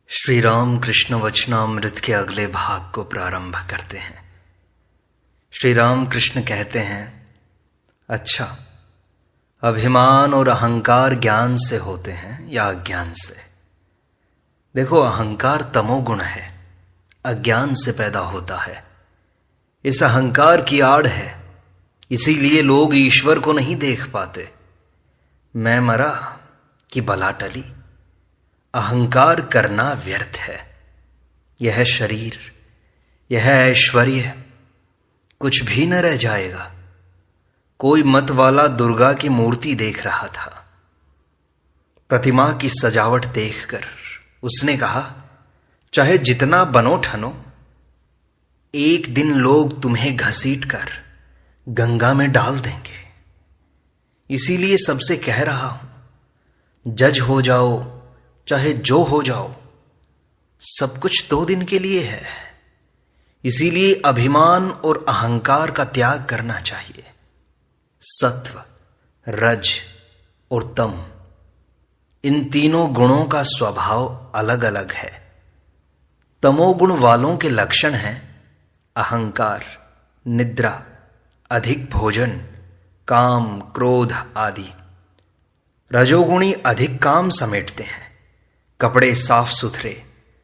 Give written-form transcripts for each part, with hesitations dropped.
श्री राम कृष्ण वचनामृत के अगले भाग को प्रारंभ करते हैं। श्री राम कृष्ण कहते हैं, अच्छा, अभिमान और अहंकार ज्ञान से होते हैं या अज्ञान से? देखो, अहंकार तमोगुण है, अज्ञान से पैदा होता है। इस अहंकार की आड़ है, इसीलिए लोग ईश्वर को नहीं देख पाते। मैं मरा कि बला टली। अहंकार करना व्यर्थ है। यह शरीर, यह ऐश्वर्य कुछ भी न रह जाएगा। कोई मत वाला दुर्गा की मूर्ति देख रहा था। प्रतिमा की सजावट देखकर उसने कहा, चाहे जितना बनो ठनो, एक दिन लोग तुम्हें घसीट कर गंगा में डाल देंगे। इसीलिए सबसे कह रहा हूं, जज हो जाओ चाहे जो हो जाओ, सब कुछ 2 दिन के लिए है। इसीलिए अभिमान और अहंकार का त्याग करना चाहिए। सत्व, रज और तम, इन तीनों गुणों का स्वभाव अलग अलग है। तमोगुण वालों के लक्षण हैं अहंकार, निद्रा, अधिक भोजन, काम, क्रोध आदि। रजोगुणी अधिक काम समेटते हैं, कपड़े साफ सुथरे,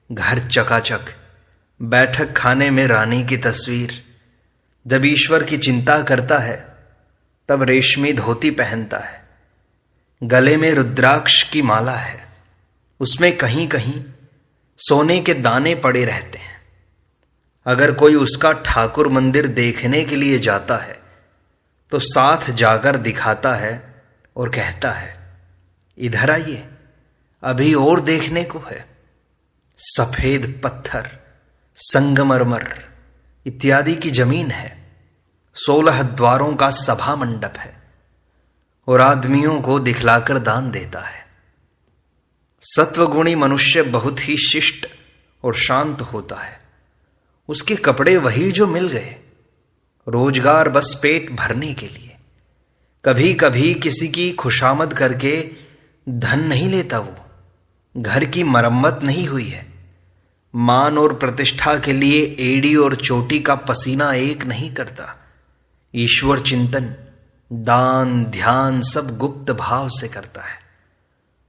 घर चकाचक, बैठक खाने में रानी की तस्वीर। जब ईश्वर की चिंता करता है तब रेशमी धोती पहनता है, गले में रुद्राक्ष की माला है, उसमें कहीं कहीं सोने के दाने पड़े रहते हैं। अगर कोई उसका ठाकुर मंदिर देखने के लिए जाता है तो साथ जाकर दिखाता है और कहता है, इधर आइए, अभी और देखने को है। सफेद पत्थर, संगमरमर इत्यादि की जमीन है। 16 द्वारों का सभा मंडप है और आदमियों को दिखलाकर दान देता है। सत्वगुणी मनुष्य बहुत ही शिष्ट और शांत होता है। उसके कपड़े वही जो मिल गए, रोजगार बस पेट भरने के लिए। कभी कभी किसी की खुशामद करके धन नहीं लेता, वो घर की मरम्मत नहीं हुई है। मान और प्रतिष्ठा के लिए एड़ी और चोटी का पसीना एक नहीं करता। ईश्वर चिंतन, दान, ध्यान सब गुप्त भाव से करता है।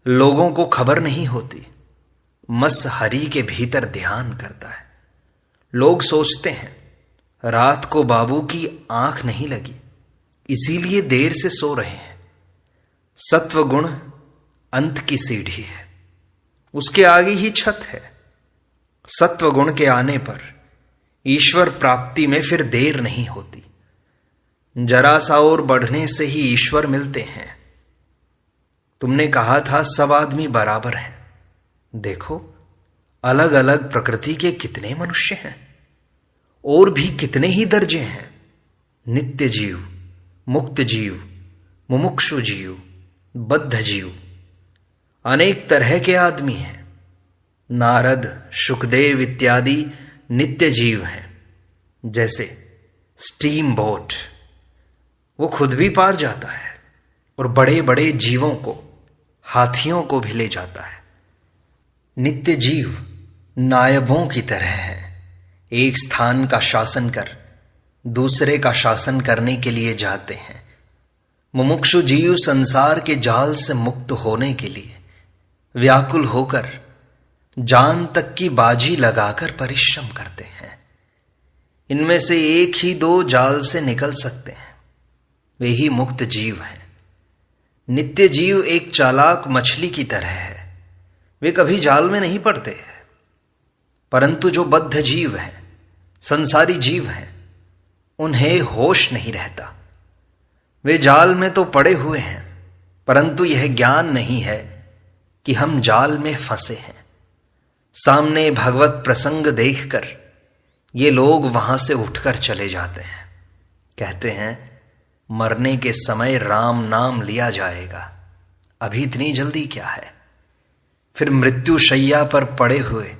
लोगों को खबर नहीं होती, मस हरि के भीतर ध्यान करता है। लोग सोचते हैं रात को बाबू की आंख नहीं लगी, इसीलिए देर से सो रहे हैं। सत्वगुण अंत की सीढ़ी है, उसके आगे ही छत है। सत्वगुण के आने पर ईश्वर प्राप्ति में फिर देर नहीं होती। जरा सा और बढ़ने से ही ईश्वर मिलते हैं। तुमने कहा था सब आदमी बराबर हैं। देखो, अलग अलग प्रकृति के कितने मनुष्य हैं, और भी कितने ही दर्जे हैं। नित्य जीव, मुक्त जीव, मुमुक्षु जीव, बद्ध जीव, अनेक तरह के आदमी हैं। नारद, शुकदेव इत्यादि नित्य जीव हैं। जैसे स्टीम बोट, वो खुद भी पार जाता है और बड़े बड़े जीवों को, हाथियों को भी ले जाता है। नित्य जीव नायबों की तरह है। एक स्थान का शासन कर दूसरे का शासन करने के लिए जाते हैं। मुमुक्षु जीव संसार के जाल से मुक्त होने के लिए व्याकुल होकर जान तक की बाजी लगाकर परिश्रम करते हैं। इनमें से एक ही 2 जाल से निकल सकते हैं, वे ही मुक्त जीव हैं। नित्य जीव एक चालाक मछली की तरह है, वे कभी जाल में नहीं पड़ते हैं। परंतु जो बद्ध जीव हैं, संसारी जीव हैं, उन्हें होश नहीं रहता। वे जाल में तो पड़े हुए हैं, परंतु यह ज्ञान नहीं है कि हम जाल में फंसे हैं। सामने भगवत प्रसंग देखकर ये लोग वहां से उठकर चले जाते हैं। कहते हैं, मरने के समय राम नाम लिया जाएगा, अभी इतनी जल्दी क्या है। फिर मृत्यु शैया पर पड़े हुए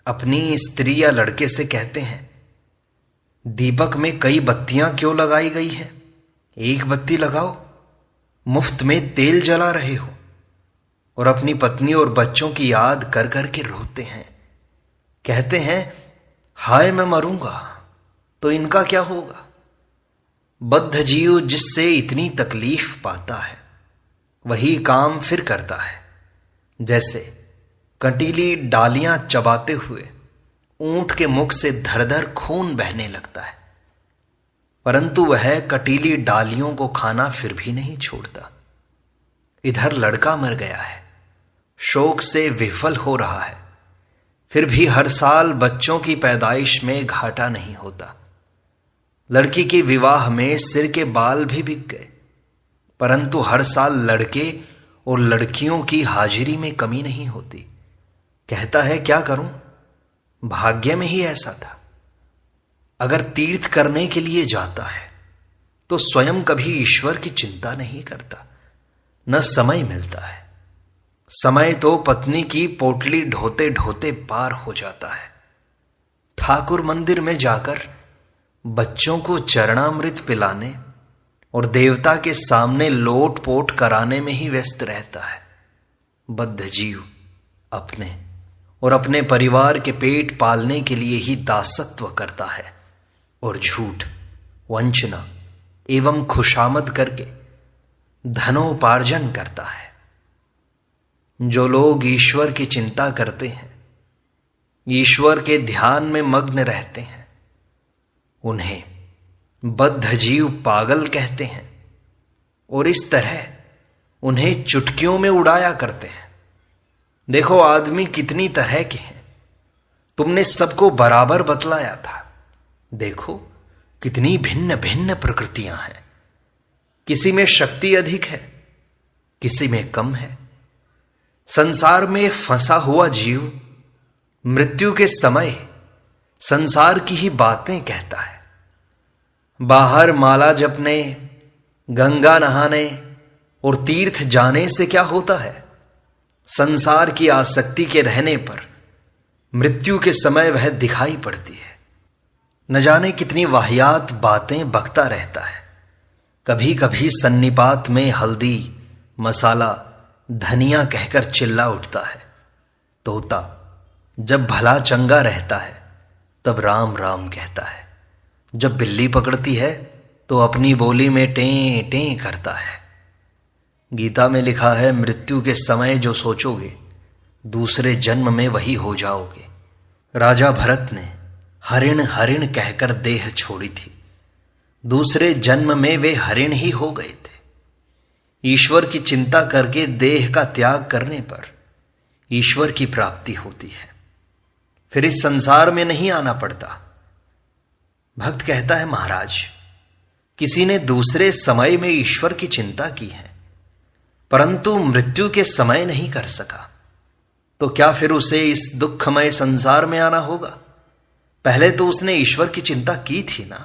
अपनी स्त्री या लड़के से कहते हैं, दीपक में कई बत्तियां क्यों लगाई गई हैं, एक बत्ती लगाओ, मुफ्त में तेल जला रहे हो। और अपनी पत्नी और बच्चों की याद कर कर के रोते हैं। कहते हैं, हाय मैं मरूंगा तो इनका क्या होगा। बद्ध जीव जिससे इतनी तकलीफ पाता है वही काम फिर करता है, जैसे कंटीली डालियां चबाते हुए ऊंट के मुख से धर धर खून बहने लगता है, परंतु वह कटीली डालियों को खाना फिर भी नहीं छोड़ता। इधर लड़का मर गया है, शोक से विफल हो रहा है, फिर भी हर साल बच्चों की पैदाइश में घाटा नहीं होता। लड़की के विवाह में सिर के बाल भी बिक गए, परंतु हर साल लड़के और लड़कियों की हाजिरी में कमी नहीं होती। कहता है, क्या करूं, भाग्य में ही ऐसा था। अगर तीर्थ करने के लिए जाता है तो स्वयं कभी ईश्वर की चिंता नहीं करता, न समय मिलता है। समय तो पत्नी की पोटली ढोते ढोते पार हो जाता है। ठाकुर मंदिर में जाकर बच्चों को चरणामृत पिलाने और देवता के सामने लोट पोट कराने में ही व्यस्त रहता है। बद्ध जीव अपने और अपने परिवार के पेट पालने के लिए ही दासत्व करता है और झूठ, वंचना एवं खुशामद करके धनोपार्जन करता है। जो लोग ईश्वर की चिंता करते हैं, ईश्वर के ध्यान में मग्न रहते हैं, उन्हें बद्ध जीव पागल कहते हैं और इस तरह उन्हें चुटकियों में उड़ाया करते हैं। देखो, आदमी कितनी तरह के हैं, तुमने सबको बराबर बतलाया था। देखो कितनी भिन्न भिन्न प्रकृतियां हैं, किसी में शक्ति अधिक है, किसी में कम है। संसार में फंसा हुआ जीव मृत्यु के समय संसार की ही बातें कहता है। बाहर माला जपने, गंगा नहाने और तीर्थ जाने से क्या होता है। संसार की आसक्ति के रहने पर मृत्यु के समय वह दिखाई पड़ती है। न जाने कितनी वाहियात बातें बकता रहता है। कभी कभी सन्निपात में हल्दी, मसाला, धनिया कहकर चिल्ला उठता है। तोता जब भला चंगा रहता है तब राम राम कहता है, जब बिल्ली पकड़ती है तो अपनी बोली में टें टें करता है। गीता में लिखा है, मृत्यु के समय जो सोचोगे दूसरे जन्म में वही हो जाओगे। राजा भरत ने हरिण हरिण कहकर देह छोड़ी थी, दूसरे जन्म में वे हरिण ही हो गए थे। ईश्वर की चिंता करके देह का त्याग करने पर ईश्वर की प्राप्ति होती है, फिर इस संसार में नहीं आना पड़ता। भक्त कहता है, महाराज किसी ने दूसरे समय में ईश्वर की चिंता की है परंतु मृत्यु के समय नहीं कर सका, तो क्या फिर उसे इस दुखमय संसार में आना होगा। पहले तो उसने ईश्वर की चिंता की थी ना।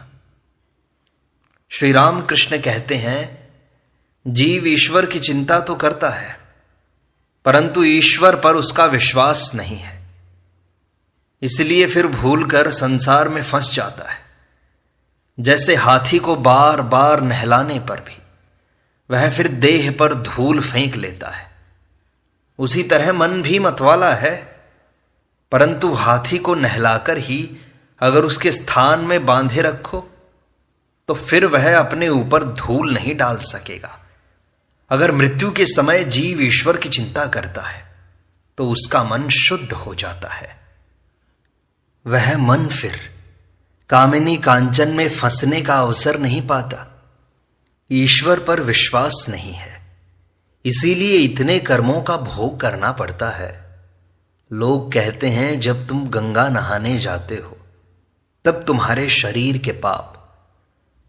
श्री राम कृष्ण कहते हैं, जीव ईश्वर की चिंता तो करता है परंतु ईश्वर पर उसका विश्वास नहीं है, इसलिए फिर भूलकर संसार में फंस जाता है। जैसे हाथी को बार बार नहलाने पर भी वह फिर देह पर धूल फेंक लेता है, उसी तरह मन भी मतवाला है, परंतु हाथी को नहलाकर ही अगर उसके स्थान में बांधे रखो तो फिर वह अपने ऊपर धूल नहीं डाल सकेगा। अगर मृत्यु के समय जीव ईश्वर की चिंता करता है तो उसका मन शुद्ध हो जाता है। वह मन फिर कामिनी कांचन में फंसने का अवसर नहीं पाता। ईश्वर पर विश्वास नहीं है, इसीलिए इतने कर्मों का भोग करना पड़ता है। लोग कहते हैं, जब तुम गंगा नहाने जाते हो तब तुम्हारे शरीर के पाप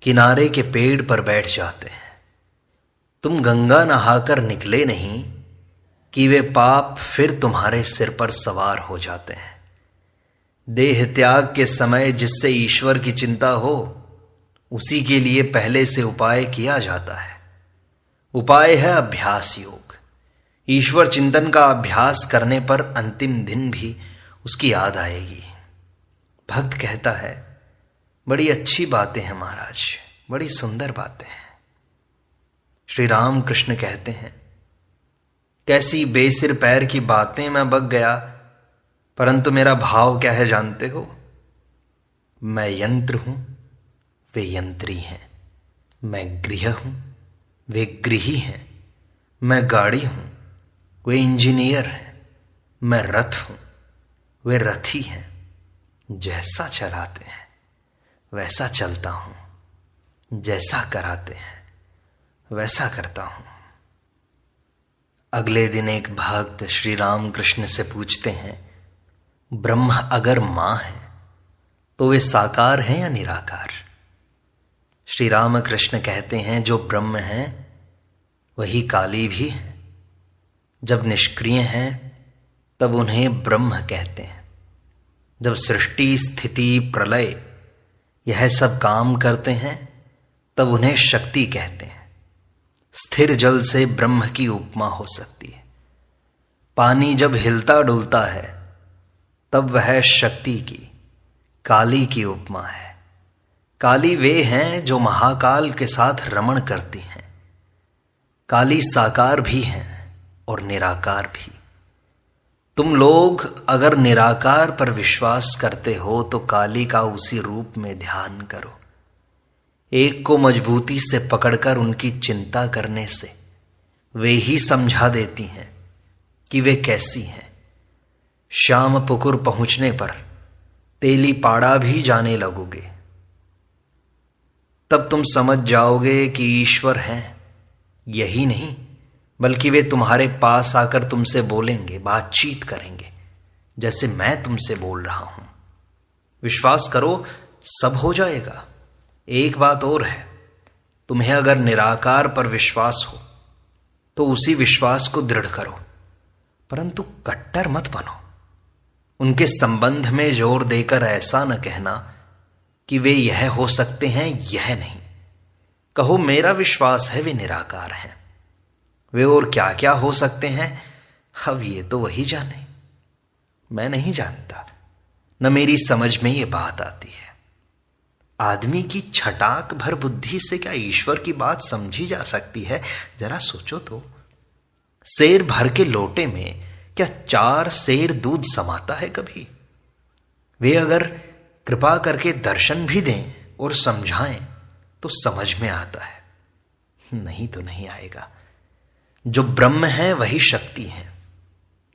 किनारे के पेड़ पर बैठ जाते हैं। तुम गंगा नहाकर निकले नहीं कि वे पाप फिर तुम्हारे सिर पर सवार हो जाते हैं। देह त्याग के समय जिससे ईश्वर की चिंता हो उसी के लिए पहले से उपाय किया जाता है। उपाय है अभ्यास योग। ईश्वर चिंतन का अभ्यास करने पर अंतिम दिन भी उसकी याद आएगी। भक्त कहता है, बड़ी अच्छी बातें हैं महाराज, बड़ी सुंदर बातें हैं। श्री राम कृष्ण कहते हैं, कैसी बेसिर पैर की बातें मैं बक गया, परंतु मेरा भाव क्या है जानते हो? मैं यंत्र हूं, वे यंत्री हैं। मैं गृह हूं, वे गृही हैं। मैं गाड़ी हूं, वे इंजीनियर हैं। मैं रथ हूं, वे रथी हैं। जैसा चलाते हैं वैसा चलता हूं, जैसा कराते हैं वैसा करता हूं। अगले दिन एक भक्त श्री राम कृष्ण से पूछते हैं, ब्रह्म अगर मां है तो वे साकार हैं या निराकार? श्री राम कृष्ण कहते हैं, जो ब्रह्म है वही काली भी है। जब निष्क्रिय हैं तब उन्हें ब्रह्म कहते हैं। जब सृष्टि स्थिति प्रलय यह सब काम करते हैं तब उन्हें शक्ति कहते हैं। स्थिर जल से ब्रह्म की उपमा हो सकती है। पानी जब हिलता डुलता है तब वह शक्ति की, काली की उपमा है। काली वे हैं जो महाकाल के साथ रमण करती हैं। काली साकार भी हैं और निराकार भी। तुम लोग अगर निराकार पर विश्वास करते हो तो काली का उसी रूप में ध्यान करो। एक को मजबूती से पकड़कर उनकी चिंता करने से वे ही समझा देती हैं कि वे कैसी हैं। शाम पुकुर पहुंचने पर तेली पाड़ा भी जाने लगोगे, तब तुम समझ जाओगे कि ईश्वर हैं। यही नहीं बल्कि वे तुम्हारे पास आकर तुमसे बोलेंगे, बातचीत करेंगे, जैसे मैं तुमसे बोल रहा हूं। विश्वास करो, सब हो जाएगा। एक बात और है, तुम्हें अगर निराकार पर विश्वास हो तो उसी विश्वास को दृढ़ करो, परंतु कट्टर मत बनो। उनके संबंध में जोर देकर ऐसा न कहना कि वे यह हो सकते हैं, यह नहीं। कहो मेरा विश्वास है वे निराकार हैं। वे और क्या क्या हो सकते हैं, अब ये तो वही जाने। मैं नहीं जानता, न मेरी समझ में ये बात आती है। आदमी की छटाक भर बुद्धि से क्या ईश्वर की बात समझी जा सकती है? जरा सोचो तो। सेर भर के लोटे में क्या 4 सेर दूध समाता है कभी? वे अगर कृपा करके दर्शन भी दें और समझाएं तो समझ में आता है, नहीं तो नहीं आएगा। जो ब्रह्म है वही शक्ति है,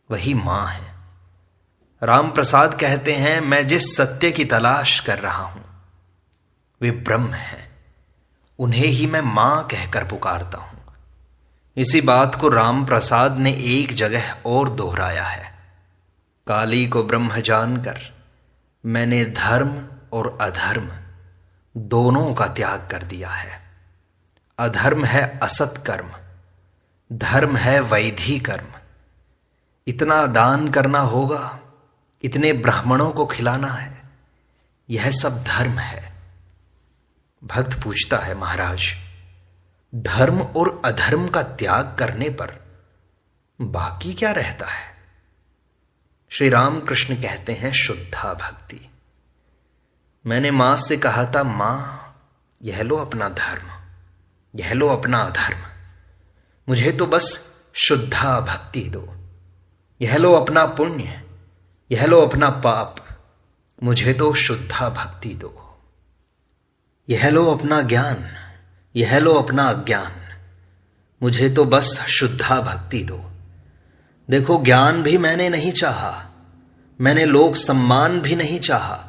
वही मां है। राम प्रसाद कहते हैं, मैं जिस सत्य की तलाश कर रहा हूं वे ब्रह्म हैं। उन्हें ही मैं मां कहकर पुकारता हूं। इसी बात को राम प्रसाद ने एक जगह और दोहराया है। काली को ब्रह्म जानकर मैंने धर्म और अधर्म दोनों का त्याग कर दिया है। अधर्म है असत कर्म, धर्म है वैधि कर्म। इतना दान करना होगा, इतने ब्राह्मणों को खिलाना है, यह सब धर्म है। भक्त पूछता है, महाराज धर्म और अधर्म का त्याग करने पर बाकी क्या रहता है? श्री राम कृष्ण कहते हैं, शुद्धा भक्ति। मैंने मां से कहा था, मां यह लो अपना धर्म, यह लो अपना अधर्म, मुझे तो बस शुद्धा भक्ति दो। यह लो अपना पुण्य, यह लो अपना पाप, मुझे तो शुद्धा भक्ति दो। यह लो अपना ज्ञान, यह लो अपना अज्ञान, मुझे तो बस शुद्धा भक्ति दो। देखो ज्ञान भी मैंने नहीं चाहा, मैंने लोक सम्मान भी नहीं चाहा।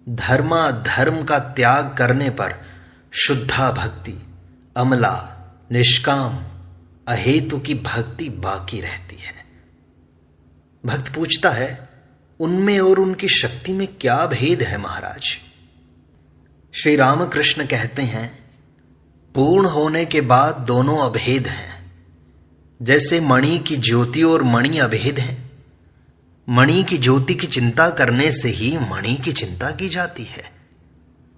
धर्म का त्याग करने पर शुद्धा भक्ति, अमला, निष्काम, अहेतु की भक्ति बाकी रहती है। भक्त पूछता है, उनमें और उनकी शक्ति में क्या भेद है महाराज? श्री रामकृष्ण कहते हैं, पूर्ण होने के बाद दोनों अभेद हैं। जैसे मणि की ज्योति और मणि अभेद हैं। मणि की ज्योति की चिंता करने से ही मणि की चिंता की जाती है।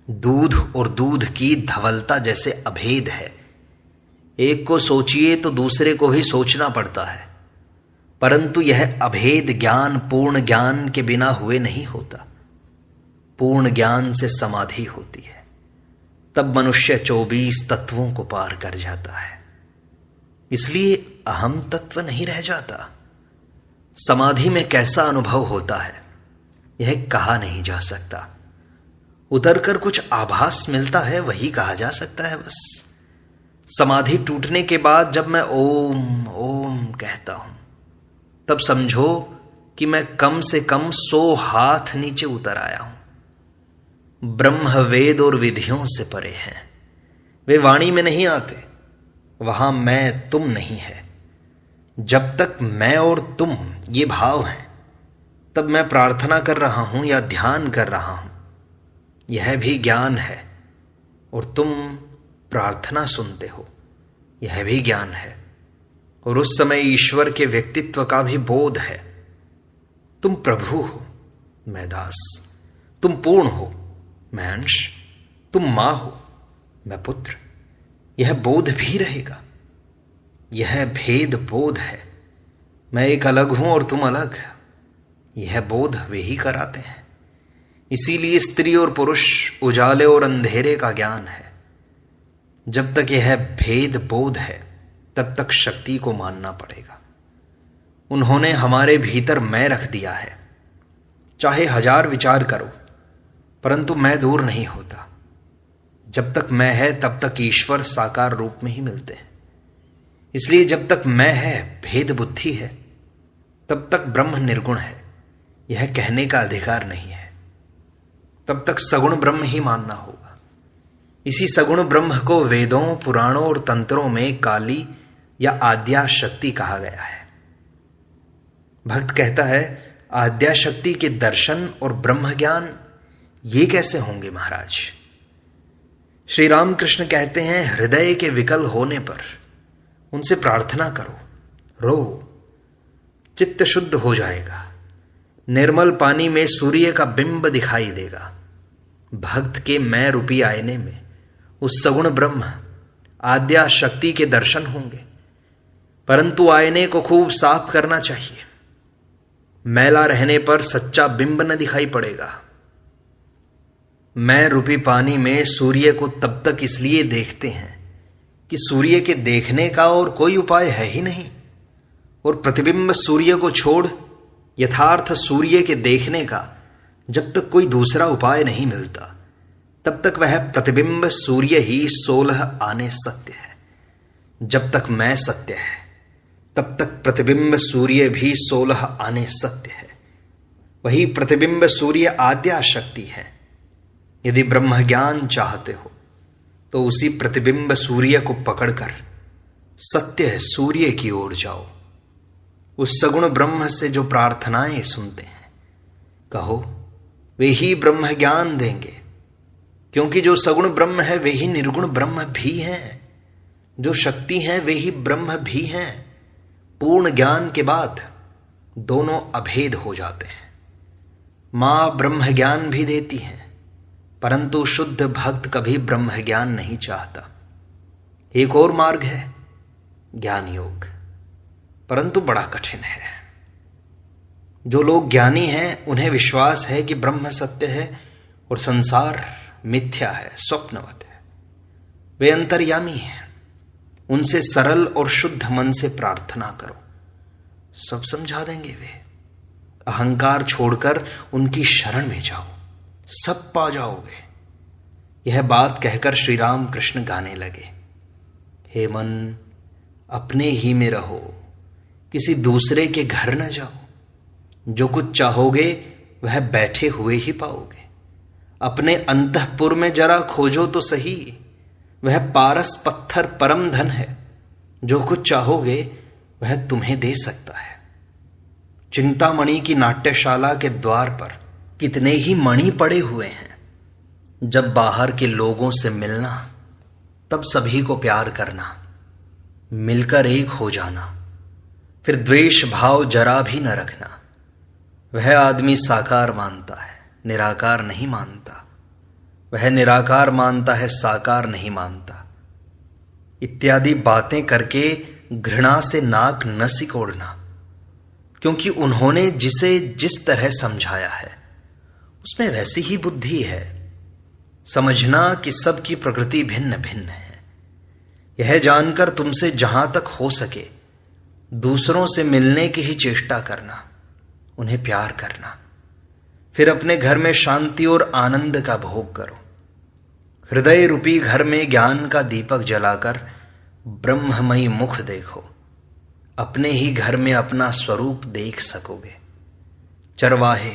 दूध और दूध की धवलता जैसे अभेद है। एक को सोचिए तो दूसरे को भी सोचना पड़ता है, परंतु यह अभेद ज्ञान पूर्ण ज्ञान के बिना हुए नहीं होता। पूर्ण ज्ञान से समाधि होती है, तब मनुष्य 24 तत्वों को पार कर जाता है। इसलिए अहम तत्व नहीं रह जाता। समाधि में कैसा अनुभव होता है यह कहा नहीं जा सकता। उतरकर कुछ आभास मिलता है वही कहा जा सकता है बस। समाधि टूटने के बाद जब मैं ओम ओम कहता हूं तब समझो कि मैं कम से कम 100 हाथ नीचे उतर आया हूं। ब्रह्म वेद और विधियों से परे हैं, वे वाणी में नहीं आते, वहां मैं तुम नहीं है। जब तक मैं और तुम ये भाव हैं तब मैं प्रार्थना कर रहा हूं या ध्यान कर रहा हूं, यह भी ज्ञान है। और तुम प्रार्थना सुनते हो, यह भी ज्ञान है। और उस समय ईश्वर के व्यक्तित्व का भी बोध है। तुम प्रभु हो, मैं दास। तुम पूर्ण हो, मैं अंश। तुम मां हो, मैं पुत्र। यह बोध भी रहेगा। यह भेद बोध है। मैं एक अलग हूं और तुम अलग। यह बोध वे ही कराते हैं। इसीलिए स्त्री और पुरुष, उजाले और अंधेरे का ज्ञान है। जब तक यह भेद बोध है तब तक शक्ति को मानना पड़ेगा। उन्होंने हमारे भीतर मैं रख दिया है। चाहे 1000 विचार करो, परंतु मैं दूर नहीं होता। जब तक मैं है तब तक ईश्वर साकार रूप में ही मिलते हैं। इसलिए जब तक मैं है, भेद बुद्धि है, तब तक ब्रह्म निर्गुण है, यह कहने का अधिकार नहीं है। तब तक सगुण ब्रह्म ही मानना होगा। इसी सगुण ब्रह्म को वेदों, पुराणों और तंत्रों में काली या आद्या शक्ति कहा गया है। भक्त कहता है, आद्या शक्ति के दर्शन और ब्रह्म ज्ञान ये कैसे होंगे महाराज? श्री रामकृष्ण कहते हैं, हृदय के विकल होने पर उनसे प्रार्थना करो, रो, चित्त शुद्ध हो जाएगा। निर्मल पानी में सूर्य का बिंब दिखाई देगा। भक्त के मैं रूपी आईने में उस सगुण ब्रह्म आद्या शक्ति के दर्शन होंगे। परंतु आईने को खूब साफ करना चाहिए। मैला रहने पर सच्चा बिंब न दिखाई पड़ेगा। मैं रूपी पानी में सूर्य को तब तक इसलिए देखते हैं कि सूर्य के देखने का और कोई उपाय है ही नहीं। और प्रतिबिंब सूर्य को छोड़ यथार्थ सूर्य के देखने का जब तक कोई दूसरा उपाय नहीं मिलता, तब तक वह प्रतिबिंब सूर्य ही 16 आने सत्य है। जब तक मैं सत्य है तब तक प्रतिबिंब सूर्य भी 16 आने सत्य है। वही प्रतिबिंब सूर्य आद्या शक्ति है। यदि ब्रह्म ज्ञान चाहते हो तो उसी प्रतिबिंब सूर्य को पकड़कर सत्य सूर्य की ओर जाओ। उस सगुण ब्रह्म से जो प्रार्थनाएं सुनते हैं, कहो, वे ही ब्रह्म ज्ञान देंगे। क्योंकि जो सगुण ब्रह्म है वे ही निर्गुण ब्रह्म भी हैं। जो शक्ति है वे ही ब्रह्म भी हैं। पूर्ण ज्ञान के बाद दोनों अभेद हो जाते हैं। मां ब्रह्म ज्ञान भी देती है, परंतु शुद्ध भक्त कभी ब्रह्म ज्ञान नहीं चाहता। एक और मार्ग है ज्ञान योग, परंतु बड़ा कठिन है। जो लोग ज्ञानी हैं उन्हें विश्वास है कि ब्रह्म सत्य है और संसार मिथ्या है, स्वप्नवत है। वे अंतर्यामी हैं। उनसे सरल और शुद्ध मन से प्रार्थना करो, सब समझा देंगे वे। अहंकार छोड़कर उनकी शरण में जाओ, सब पा जाओगे। यह बात कहकर श्री राम कृष्ण गाने लगे, हे मन अपने ही में रहो, किसी दूसरे के घर न जाओ। जो कुछ चाहोगे वह बैठे हुए ही पाओगे। अपने अंतःपुर में जरा खोजो तो सही, वह पारस पत्थर परम धन है। जो कुछ चाहोगे वह तुम्हें दे सकता है। चिंतामणि की नाट्यशाला के द्वार पर कितने ही मणि पड़े हुए हैं। जब बाहर के लोगों से मिलना तब सभी को प्यार करना, मिलकर एक हो जाना, फिर द्वेष भाव जरा भी न रखना। वह आदमी साकार मानता है, निराकार नहीं मानता। वह निराकार मानता है, साकार नहीं मानता। इत्यादि बातें करके घृणा से नाक न सिकोड़ना, क्योंकि उन्होंने जिसे जिस तरह समझाया है उसमें वैसी ही बुद्धि है। समझना कि सबकी प्रकृति भिन्न भिन्न है। यह जानकर तुमसे जहां तक हो सके दूसरों से मिलने की ही चेष्टा करना, उन्हें प्यार करना, फिर अपने घर में शांति और आनंद का भोग करो। हृदय रूपी घर में ज्ञान का दीपक जलाकर ब्रह्ममयी मुख देखो, अपने ही घर में अपना स्वरूप देख सकोगे। चरवाहे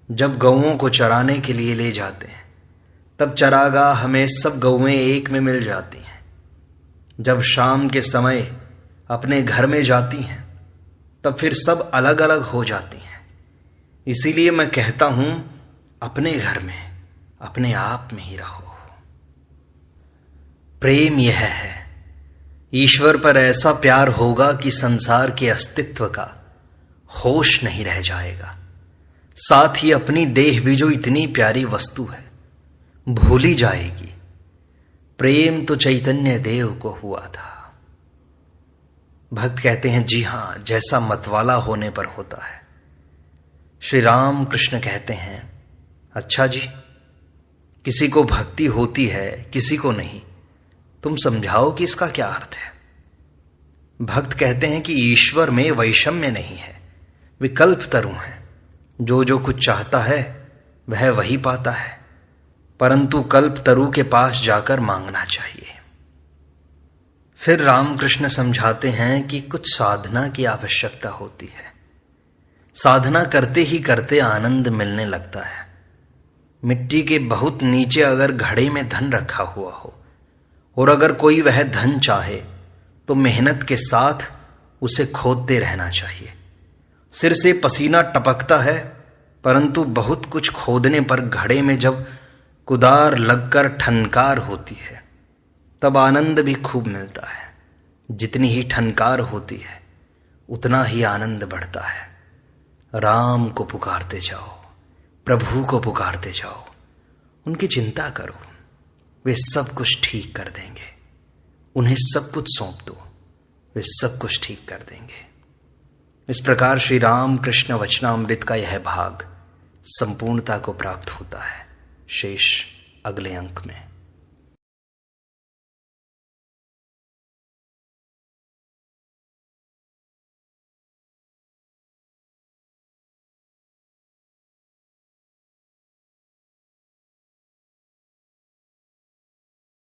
जब गौओं को चराने के लिए ले जाते हैं तब चरागाह में सब गौएं एक में मिल जाती हैं। जब शाम के समय अपने घर में जाती हैं तब फिर सब अलग अलग हो जाती हैं। इसीलिए मैं कहता हूं, अपने घर में अपने आप में ही रहो। प्रेम यह है, ईश्वर पर ऐसा प्यार होगा कि संसार के अस्तित्व का होश नहीं रह जाएगा। साथ ही अपनी देह भी जो इतनी प्यारी वस्तु है भूली जाएगी। प्रेम तो चैतन्य देव को हुआ था। भक्त कहते हैं, जी हां, जैसा मतवाला होने पर होता है। श्री राम कृष्ण कहते हैं, अच्छा जी, किसी को भक्ति होती है किसी को नहीं, तुम समझाओ कि इसका क्या अर्थ है। भक्त कहते हैं कि ईश्वर में वैषम्य नहीं है, विकल्प तरु हैं। जो कुछ चाहता है वह वही पाता है, परंतु कल्प तरु के पास जाकर मांगना चाहिए। फिर रामकृष्ण समझाते हैं कि कुछ साधना की आवश्यकता होती है। साधना करते ही करते आनंद मिलने लगता है। मिट्टी के बहुत नीचे अगर घड़े में धन रखा हुआ हो और अगर कोई वह धन चाहे तो मेहनत के साथ उसे खोदते रहना चाहिए। सिर से पसीना टपकता है, परंतु बहुत कुछ खोदने पर घड़े में जब कुदार लगकर ठनकार होती है तब आनंद भी खूब मिलता है। जितनी ही ठनकार होती है उतना ही आनंद बढ़ता है। राम को पुकारते जाओ, प्रभु को पुकारते जाओ, उनकी चिंता करो, वे सब कुछ ठीक कर देंगे। उन्हें सब कुछ सौंप दो, वे सब कुछ ठीक कर देंगे। इस प्रकार श्री राम कृष्ण वचनामृत का यह भाग संपूर्णता को प्राप्त होता है। शेष अगले अंक में।